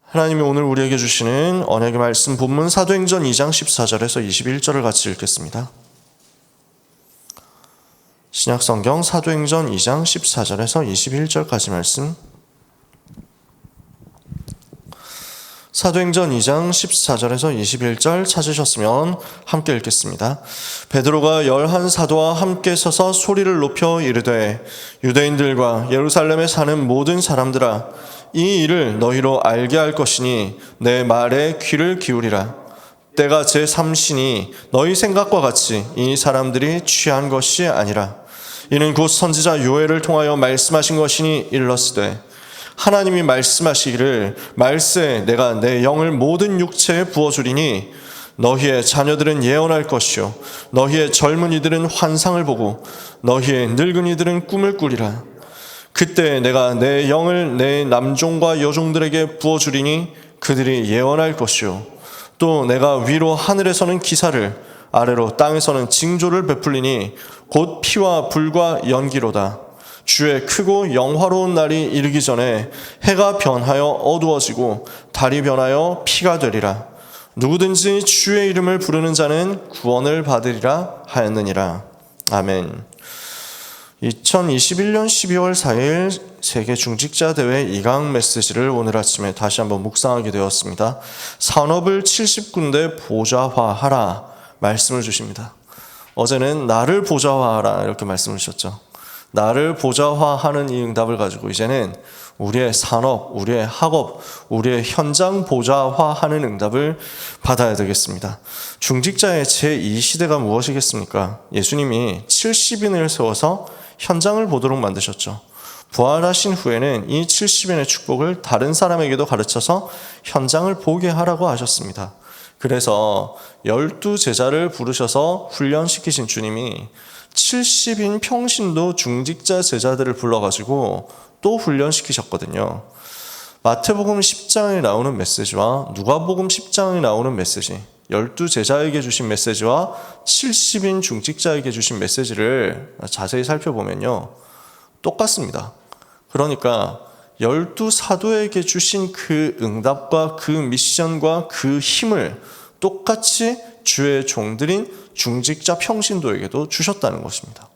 하나님이 오늘 우리에게 주시는 언약의 말씀 본문 사도행전 2장 14절에서 21절을 같이 읽겠습니다. 신약성경 사도행전 2장 14절에서 21절까지 말씀. 사도행전 2장 14절에서 21절 찾으셨으면 함께 읽겠습니다. 베드로가 11 사도와 함께 서서 소리를 높여 이르되 유대인들과 예루살렘에 사는 모든 사람들아, 이 일을 너희로 알게 할 것이니 내 말에 귀를 기울이라. 때가 제3시니 너희 생각과 같이 이 사람들이 취한 것이 아니라 이는 곧 선지자 요엘을 통하여 말씀하신 것이니 일렀으되 하나님이 말씀하시기를 말세에 내가 내 영을 모든 육체에 부어주리니 너희의 자녀들은 예언할 것이요 너희의 젊은이들은 환상을 보고 너희의 늙은이들은 꿈을 꾸리라. 그때 내가 내 영을 내 남종과 여종들에게 부어주리니 그들이 예언할 것이요 또 내가 위로 하늘에서는 기사를 아래로 땅에서는 징조를 베풀리니 곧 피와 불과 연기로다. 주의 크고 영화로운 날이 이르기 전에 해가 변하여 어두워지고 달이 변하여 피가 되리라. 누구든지 주의 이름을 부르는 자는 구원을 받으리라 하였느니라. 아멘. 2021년 12월 4일 세계 중직자 대회 2강 메시지를 오늘 아침에 다시 한번 묵상하게 되었습니다. 산업을 70군데 보좌화하라 말씀을 주십니다. 어제는 나를 보좌화하라 이렇게 말씀을 주셨죠. 나를 보좌화하는 이 응답을 가지고 이제는 우리의 산업, 우리의 학업, 우리의 현장 보좌화하는 응답을 받아야 되겠습니다. 중직자의 제2시대가 무엇이겠습니까? 예수님이 70인을 세워서 현장을 보도록 만드셨죠. 부활하신 후에는 이 70인의 축복을 다른 사람에게도 가르쳐서 현장을 보게 하라고 하셨습니다. 그래서 12제자를 부르셔서 훈련시키신 주님이 70인 평신도 중직자 제자들을 불러가지고 또 훈련시키셨거든요. 마태복음 10장에 나오는 메시지와 누가복음 10장에 나오는 메시지, 12제자에게 주신 메시지와 70인 중직자에게 주신 메시지를 자세히 살펴보면요, 똑같습니다. 그러니까 12사도에게 주신 그 응답과 그 미션과 그 힘을 똑같이 주의 종들인 중직자 평신도에게도 주셨다는 것입니다.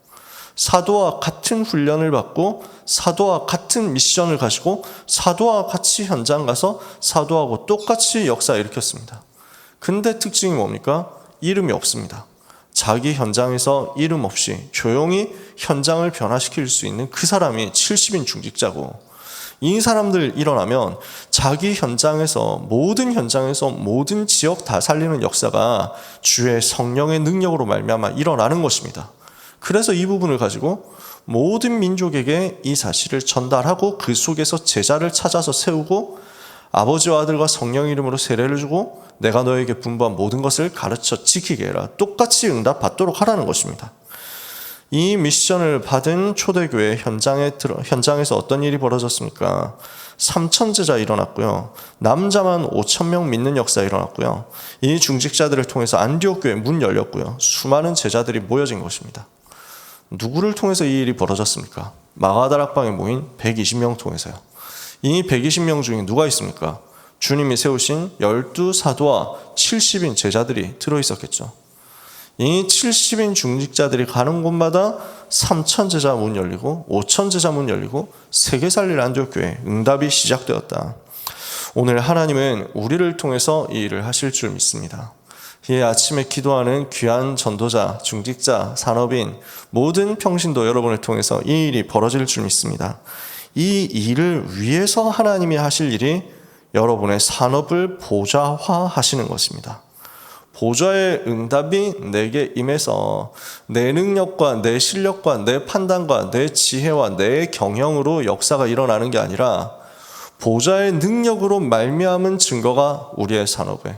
사도와 같은 훈련을 받고 사도와 같은 미션을 가지고 사도와 같이 현장 가서 사도하고 똑같이 역사 일으켰습니다. 근데 특징이 뭡니까? 이름이 없습니다. 자기 현장에서 이름 없이 조용히 현장을 변화시킬 수 있는 그 사람이 70인 중직자고, 이 사람들 일어나면 자기 현장에서 모든 지역 다 살리는 역사가 주의 성령의 능력으로 말미암아 일어나는 것입니다. 그래서 이 부분을 가지고 모든 민족에게 이 사실을 전달하고 그 속에서 제자를 찾아서 세우고 아버지와 아들과 성령의 이름으로 세례를 주고 내가 너에게 분부한 모든 것을 가르쳐 지키게 해라. 똑같이 응답받도록 하라는 것입니다. 이 미션을 받은 초대교회 현장에서 어떤 일이 벌어졌습니까? 3,000제자 일어났고요. 남자만 5,000명 믿는 역사 일어났고요. 이 중직자들을 통해서 안디옥 교회 문 열렸고요. 수많은 제자들이 모여진 것입니다. 누구를 통해서 이 일이 벌어졌습니까? 마가다락방에 모인 120명 통해서요. 이 120명 중에 누가 있습니까? 주님이 세우신 12사도와 70인 제자들이 들어있었겠죠. 이 70인 중직자들이 가는 곳마다 3,000제자 문 열리고 5,000제자 문 열리고 세계 살릴 안디옥 교회 응답이 시작되었다. 오늘 하나님은 우리를 통해서 이 일을 하실 줄 믿습니다. 이 아침에 기도하는 귀한 전도자, 중직자, 산업인, 모든 평신도 여러분을 통해서 이 일이 벌어질 줄 믿습니다. 이 일을 위해서 하나님이 하실 일이 여러분의 산업을 보좌화하시는 것입니다. 보좌의 응답이 내게 임해서 내 능력과 내 실력과 내 판단과 내 지혜와 내 경영으로 역사가 일어나는 게 아니라 보좌의 능력으로 말미암은 증거가 우리의 산업에,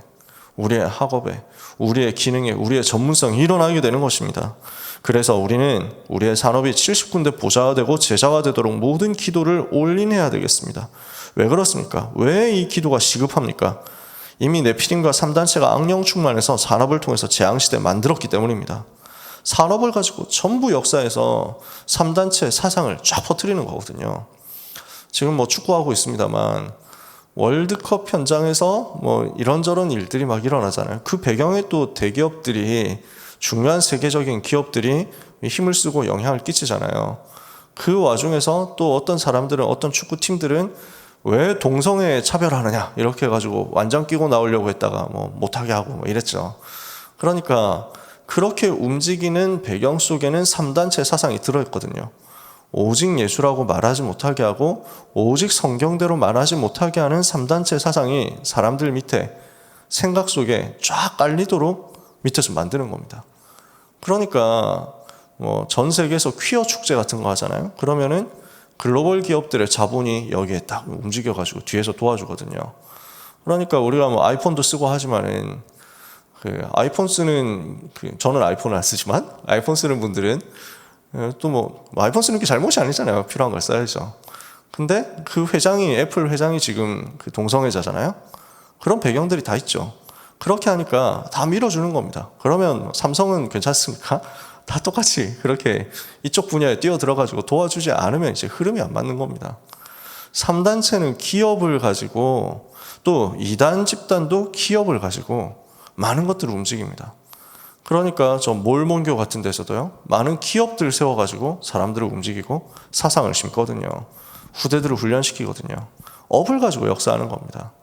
우리의 학업에, 우리의 기능에, 우리의 전문성이 일어나게 되는 것입니다. 그래서 우리는 우리의 산업이 70군데 보좌가 되고 제자가 되도록 모든 기도를 올인해야 되겠습니다. 왜 그렇습니까? 왜 이 기도가 시급합니까? 이미 네피림과 3단체가 악령 충만해서 산업을 통해서 재앙시대 만들었기 때문입니다. 산업을 가지고 전부 역사에서 3단체 사상을 쫙 퍼뜨리는 거거든요. 지금 축구하고 있습니다만 월드컵 현장에서 뭐 이런저런 일들이 막 일어나잖아요. 그 배경에 또 대기업들이, 중요한 세계적인 기업들이 힘을 쓰고 영향을 끼치잖아요. 그 와중에서 또 어떤 사람들은, 어떤 축구팀들은 왜 동성애 차별하느냐 이렇게 해가지고 완장 끼고 나오려고 했다가 뭐 못하게 하고 뭐 이랬죠. 그러니까 그렇게 움직이는 배경 속에는 3단체 사상이 들어있거든요. 오직 예수라고 말하지 못하게 하고 오직 성경대로 말하지 못하게 하는 3단체 사상이 사람들 밑에, 생각 속에 쫙 깔리도록 밑에서 만드는 겁니다. 그러니까 뭐 전 세계에서 퀴어 축제 같은 거 하잖아요. 그러면은 글로벌 기업들의 자본이 여기에 딱 움직여가지고 뒤에서 도와주거든요. 그러니까 우리가 뭐 아이폰도 쓰고 하지만은 아이폰 쓰는 저는 아이폰을 안 쓰지만 아이폰 쓰는 분들은 또 뭐 아이폰 쓰는 게 잘못이 아니잖아요. 필요한 걸 써야죠. 근데 그 회장이, 애플 회장이 지금 그 동성애자잖아요. 그런 배경들이 다 있죠. 그렇게 하니까 다 밀어주는 겁니다. 그러면 삼성은 괜찮습니까? 다 똑같이 그렇게 이쪽 분야에 뛰어들어가지고 도와주지 않으면 이제 흐름이 안 맞는 겁니다. 3단체는 기업을 가지고, 또 2단 집단도 기업을 가지고 많은 것들을 움직입니다. 그러니까 저 몰몬교 같은 데서도요, 많은 기업들 세워가지고 사람들을 움직이고 사상을 심거든요. 후대들을 훈련시키거든요. 업을 가지고 역사하는 겁니다.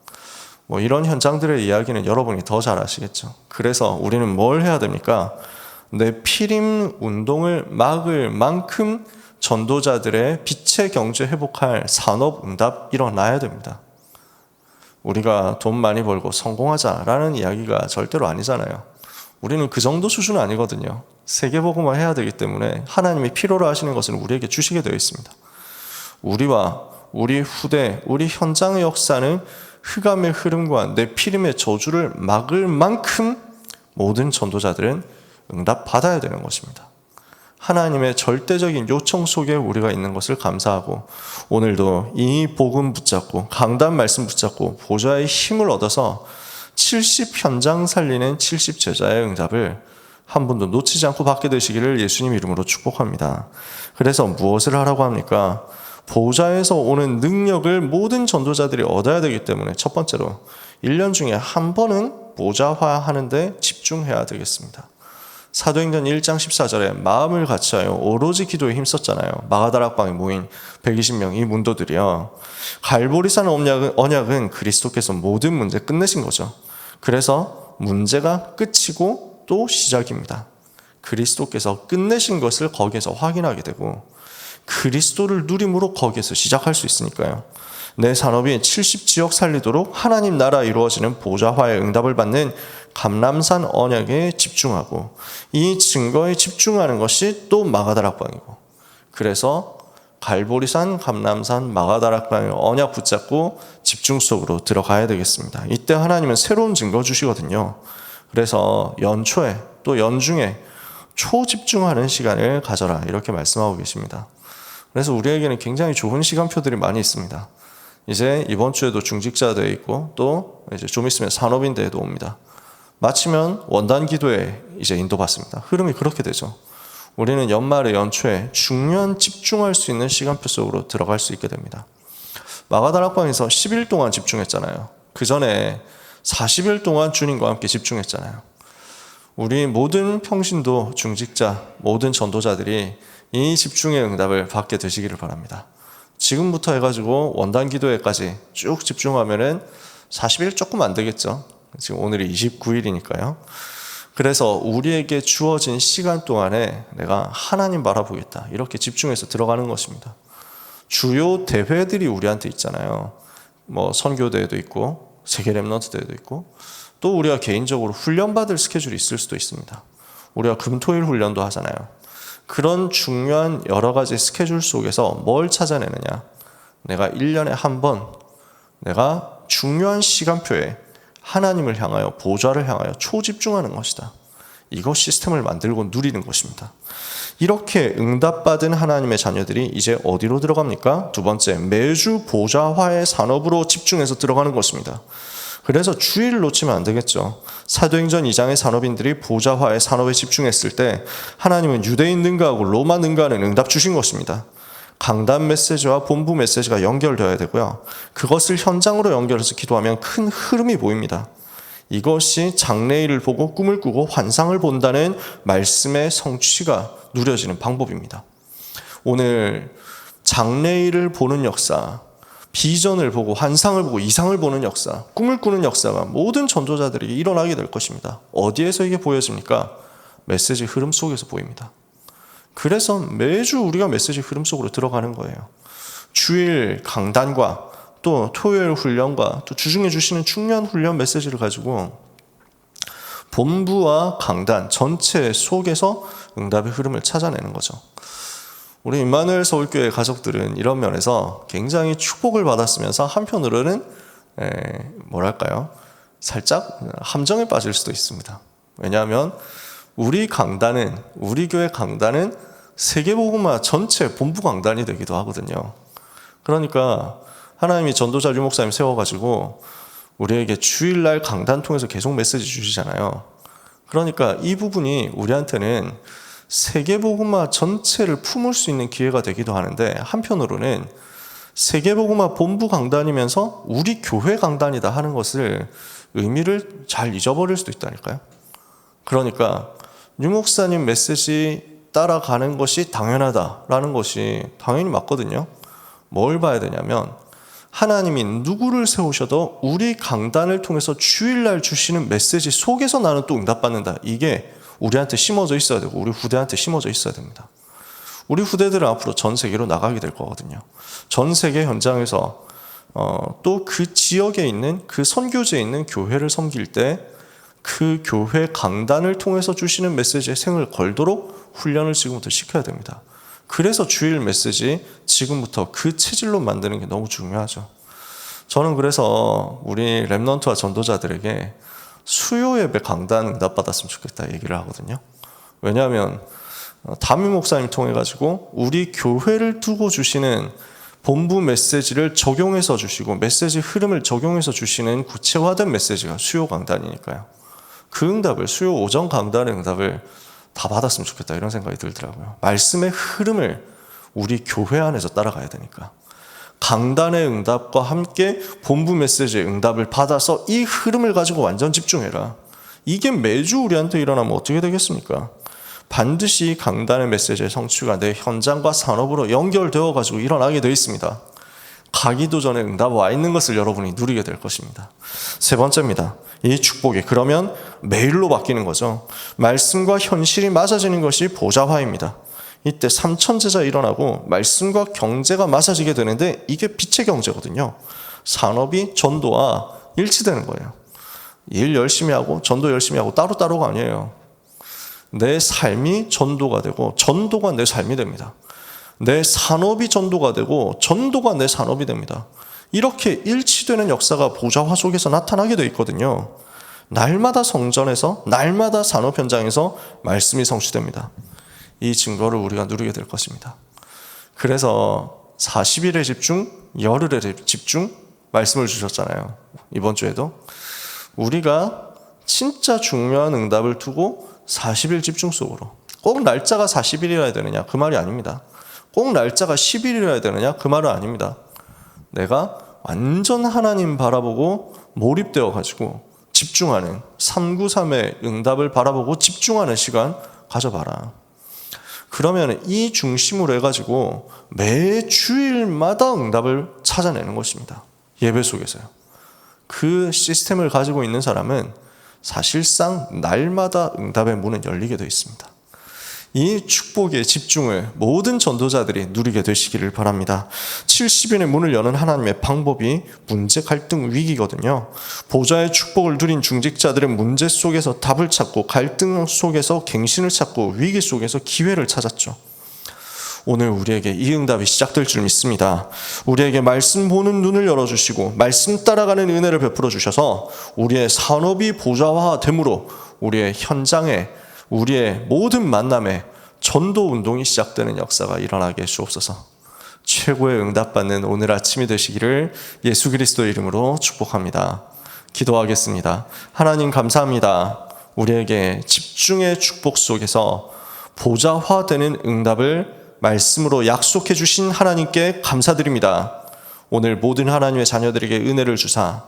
뭐 이런 현장들의 이야기는 여러분이 더 잘 아시겠죠. 그래서 우리는 뭘 해야 됩니까? 내피림 운동을 막을 만큼 전도자들의 빛의 경제 회복할 산업 응답 일어나야 됩니다. 우리가 돈 많이 벌고 성공하자라는 이야기가 절대로 아니잖아요. 우리는 그 정도 수준은 아니거든요. 세계복음화 해야 되기 때문에 하나님이 필요로 하시는 것은 우리에게 주시게 되어 있습니다. 우리와 우리 후대, 우리 현장의 역사는 흑암의 흐름과 네피림의 저주를 막을 만큼 모든 전도자들은 응답받아야 되는 것입니다. 하나님의 절대적인 요청 속에 우리가 있는 것을 감사하고, 오늘도 이 복음 붙잡고 강단 말씀 붙잡고 보좌의 힘을 얻어서 70 현장 살리는 70 제자의 응답을 한 분도 놓치지 않고 받게 되시기를 예수님 이름으로 축복합니다. 그래서 무엇을 하라고 합니까? 보좌에서 오는 능력을 모든 전도자들이 얻어야 되기 때문에 첫 번째로 1년 중에 한 번은 보좌화하는 데 집중해야 되겠습니다. 사도행전 1장 14절에 마음을 같이하여 오로지 기도에 힘썼잖아요. 마가다락방에 모인 120명 이 문도들이요. 갈보리산 언약은 그리스도께서 모든 문제 끝내신 거죠. 그래서 문제가 끝이고 또 시작입니다. 그리스도께서 끝내신 것을 거기에서 확인하게 되고 그리스도를 누림으로 거기에서 시작할 수 있으니까요. 내 산업이 70지역 살리도록 하나님 나라 이루어지는 보좌화의 응답을 받는 감람산 언약에 집중하고, 이 증거에 집중하는 것이 또 마가다락방이고, 그래서 갈보리산, 감람산, 마가다락방의 언약 붙잡고 집중 속으로 들어가야 되겠습니다. 이때 하나님은 새로운 증거 주시거든요. 그래서 연초에 또 연중에 초집중하는 시간을 가져라 이렇게 말씀하고 계십니다. 그래서 우리에게는 굉장히 좋은 시간표들이 많이 있습니다. 이제 이번 주에도 중직자 대회 있고, 또 이제 좀 있으면 산업인 대회도 옵니다. 마치면 원단 기도에 이제 인도받습니다. 흐름이 그렇게 되죠. 우리는 연말에 연초에 중요한 집중할 수 있는 시간표 속으로 들어갈 수 있게 됩니다. 마가다락방에서 10일 동안 집중했잖아요. 그 전에 40일 동안 주님과 함께 집중했잖아요. 우리 모든 평신도 중직자, 모든 전도자들이 이 집중의 응답을 받게 되시기를 바랍니다. 지금부터 해가지고 원단 기도회까지 쭉 집중하면은 40일 조금 안 되겠죠. 지금 오늘이 29일이니까요. 그래서 우리에게 주어진 시간 동안에 내가 하나님 바라보겠다 이렇게 집중해서 들어가는 것입니다. 주요 대회들이 우리한테 있잖아요. 뭐 선교대회도 있고 세계 렘넌트 대회도 있고, 또 우리가 개인적으로 훈련받을 스케줄이 있을 수도 있습니다. 우리가 금토일 훈련도 하잖아요. 그런 중요한 여러 가지 스케줄 속에서 뭘 찾아내느냐, 내가 1년에 한 번 내가 중요한 시간표에 하나님을 향하여, 보좌를 향하여 초집중하는 것이다. 이거 시스템을 만들고 누리는 것입니다. 이렇게 응답받은 하나님의 자녀들이 이제 어디로 들어갑니까? 두 번째, 매주 보좌화의 산업으로 집중해서 들어가는 것입니다. 그래서 주일을 놓치면 안 되겠죠. 사도행전 2장의 산업인들이 보좌화의 산업에 집중했을 때 하나님은 유대인 능가하고 로마 능가하는 응답 주신 것입니다. 강단 메시지와 본부 메시지가 연결되어야 되고요. 그것을 현장으로 연결해서 기도하면 큰 흐름이 보입니다. 이것이 장래일을 보고 꿈을 꾸고 환상을 본다는 말씀의 성취가 누려지는 방법입니다. 오늘 장래일을 보는 역사, 비전을 보고 환상을 보고 이상을 보는 역사, 꿈을 꾸는 역사가 모든 전도자들에게 일어나게 될 것입니다. 어디에서 이게 보여집니까? 메시지 흐름 속에서 보입니다. 그래서 매주 우리가 메시지 흐름 속으로 들어가는 거예요. 주일 강단과 또 토요일 훈련과 또 주중에 주시는 중요한 훈련 메시지를 가지고 본부와 강단 전체 속에서 응답의 흐름을 찾아내는 거죠. 우리 임마누엘 서울교회 가족들은 이런 면에서 굉장히 축복을 받았으면서 한편으로는 살짝 함정에 빠질 수도 있습니다. 왜냐하면 우리 교회 강단은 세계복음화 전체 본부 강단이 되기도 하거든요. 그러니까 하나님이 전도자 류 목사님 세워가지고 우리에게 주일날 강단 통해서 계속 메시지 주시잖아요. 그러니까 이 부분이 우리한테는 세계복음화 전체를 품을 수 있는 기회가 되기도 하는데, 한편으로는 세계복음화 본부 강단이면서 우리 교회 강단이다 하는 것을 의미를 잘 잊어버릴 수도 있다니까요. 그러니까 류 목사님 메시지 따라가는 것이 당연하다라는 것이 당연히 맞거든요. 뭘 봐야 되냐면 하나님이 누구를 세우셔도 우리 강단을 통해서 주일날 주시는 메시지 속에서 나는 또 응답받는다. 이게 우리한테 심어져 있어야 되고 우리 후대한테 심어져 있어야 됩니다. 우리 후대들은 앞으로 전 세계로 나가게 될 거거든요. 전 세계 현장에서 또 그 지역에 있는 그 선교지에 있는 교회를 섬길 때 그 교회 강단을 통해서 주시는 메시지에 생을 걸도록 훈련을 지금부터 시켜야 됩니다. 그래서 주일 메시지 지금부터 그 체질로 만드는 게 너무 중요하죠. 저는 그래서 우리 렘넌트와 전도자들에게 수요 예배 강단 응답받았으면 좋겠다 얘기를 하거든요. 왜냐하면 담임 목사님 통해 가지고 우리 교회를 두고 주시는 본부 메시지를 적용해서 주시고 메시지 흐름을 적용해서 주시는 구체화된 메시지가 수요 강단이니까요. 그 응답을, 수요 오전 강단의 응답을 다 받았으면 좋겠다 이런 생각이 들더라고요. 말씀의 흐름을 우리 교회 안에서 따라가야 되니까. 강단의 응답과 함께 본부 메시지의 응답을 받아서 이 흐름을 가지고 완전 집중해라. 이게 매주 우리한테 일어나면 어떻게 되겠습니까? 반드시 강단의 메시지의 성취가 내 현장과 산업으로 연결되어 가지고 일어나게 되어 있습니다. 가기도 전에 응답 와 있는 것을 여러분이 누리게 될 것입니다. 세 번째입니다. 이 축복이 그러면 매일로 바뀌는 거죠. 말씀과 현실이 맞아지는 것이 보좌화입니다. 이때 삼천제자 일어나고 말씀과 경제가 맞아지게 되는데 이게 빛의 경제거든요. 산업이 전도와 일치되는 거예요. 일 열심히 하고 전도 열심히 하고 따로따로가 아니에요. 내 삶이 전도가 되고 전도가 내 삶이 됩니다. 내 산업이 전도가 되고 전도가 내 산업이 됩니다. 이렇게 일치되는 역사가 보좌화 속에서 나타나게 되어 있거든요. 날마다 성전에서 날마다 산업 현장에서 말씀이 성취됩니다. 이 증거를 우리가 누리게 될 것입니다. 그래서 40일의 집중, 열흘의 집중 말씀을 주셨잖아요. 이번 주에도 우리가 진짜 중요한 응답을 두고 40일 집중 속으로, 꼭 날짜가 40일이어야 되느냐 그 말이 아닙니다. 꼭 날짜가 10일이어야 되느냐 그 말은 아닙니다. 내가 완전 하나님 바라보고 몰입되어 가지고 집중하는 393의 응답을 바라보고 집중하는 시간 가져봐라. 그러면 이 중심으로 해가지고 매 주일마다 응답을 찾아내는 것입니다. 예배 속에서요. 그 시스템을 가지고 있는 사람은 사실상 날마다 응답의 문은 열리게 되어 있습니다. 이 축복의 집중을 모든 전도자들이 누리게 되시기를 바랍니다. 70인의 문을 여는 하나님의 방법이 문제, 갈등, 위기거든요. 보좌의 축복을 누린 중직자들은 문제 속에서 답을 찾고 갈등 속에서 갱신을 찾고 위기 속에서 기회를 찾았죠. 오늘 우리에게 이 응답이 시작될 줄 믿습니다. 우리에게 말씀 보는 눈을 열어주시고 말씀 따라가는 은혜를 베풀어 주셔서 우리의 산업이 보좌화됨으로 우리의 현장에 우리의 모든 만남에 전도 운동이 시작되는 역사가 일어나게 해주옵소서. 최고의 응답받는 오늘 아침이 되시기를 예수 그리스도 이름으로 축복합니다. 기도하겠습니다. 하나님 감사합니다. 우리에게 집중의 축복 속에서 보좌화되는 응답을 말씀으로 약속해 주신 하나님께 감사드립니다. 오늘 모든 하나님의 자녀들에게 은혜를 주사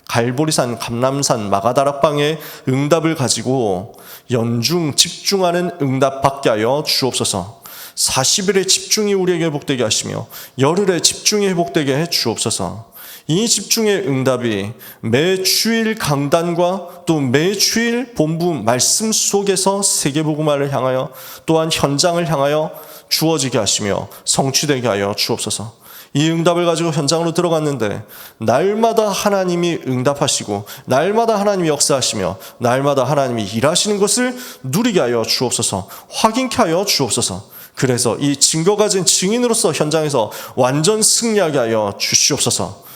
갈보리산, 감람산, 마가다락방의 응답을 가지고 연중 집중하는 응답 받게 하여 주옵소서. 40일의 집중이 우리에게 회복되게 하시며 열흘의 집중이 회복되게 해 주옵소서. 이 집중의 응답이 매주일 강단과 또 매주일 본부 말씀 속에서 세계복음화를 향하여 또한 현장을 향하여 주어지게 하시며 성취되게 하여 주옵소서. 이 응답을 가지고 현장으로 들어갔는데 날마다 하나님이 응답하시고 날마다 하나님이 역사하시며 날마다 하나님이 일하시는 것을 누리게 하여 주옵소서. 확인케 하여 주옵소서. 그래서 이 증거 가진 증인으로서 현장에서 완전 승리하게 하여 주시옵소서.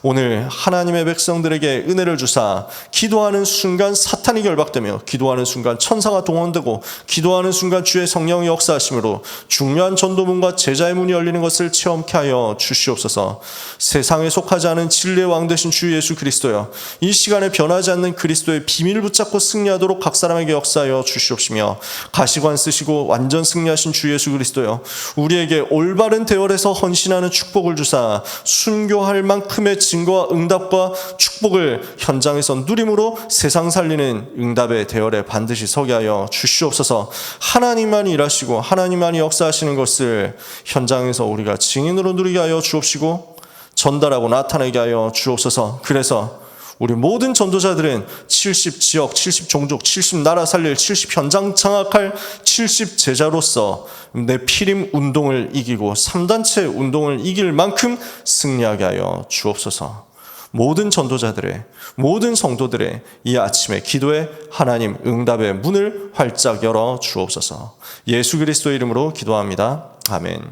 오늘 하나님의 백성들에게 은혜를 주사 기도하는 순간 사탄이 결박되며 기도하는 순간 천사가 동원되고 기도하는 순간 주의 성령이 역사하심으로 중요한 전도문과 제자의 문이 열리는 것을 체험케 하여 주시옵소서. 세상에 속하지 않은 진리의 왕 되신 주 예수 그리스도여, 이 시간에 변하지 않는 그리스도의 비밀을 붙잡고 승리하도록 각 사람에게 역사하여 주시옵시며 가시관 쓰시고 완전 승리하신 주 예수 그리스도여, 우리에게 올바른 대열에서 헌신하는 축복을 주사 순교할 만큼의 증거와 응답과 축복을 현장에서 누림으로 세상 살리는 응답의 대열에 반드시 서게 하여 주시옵소서. 하나님만이 일하시고 하나님만이 역사하시는 것을 현장에서 우리가 증인으로 누리게 하여 주옵시고 전달하고 나타내게 하여 주옵소서. 그래서 우리 모든 전도자들은 70지역, 70종족, 70나라 살릴, 70현장 장악할 70제자로서 내 피림 운동을 이기고 3단체 운동을 이길 만큼 승리하게 하여 주옵소서. 모든 전도자들의, 모든 성도들의 이 아침에 기도에 하나님 응답의 문을 활짝 열어 주옵소서. 예수 그리스도의 이름으로 기도합니다. 아멘.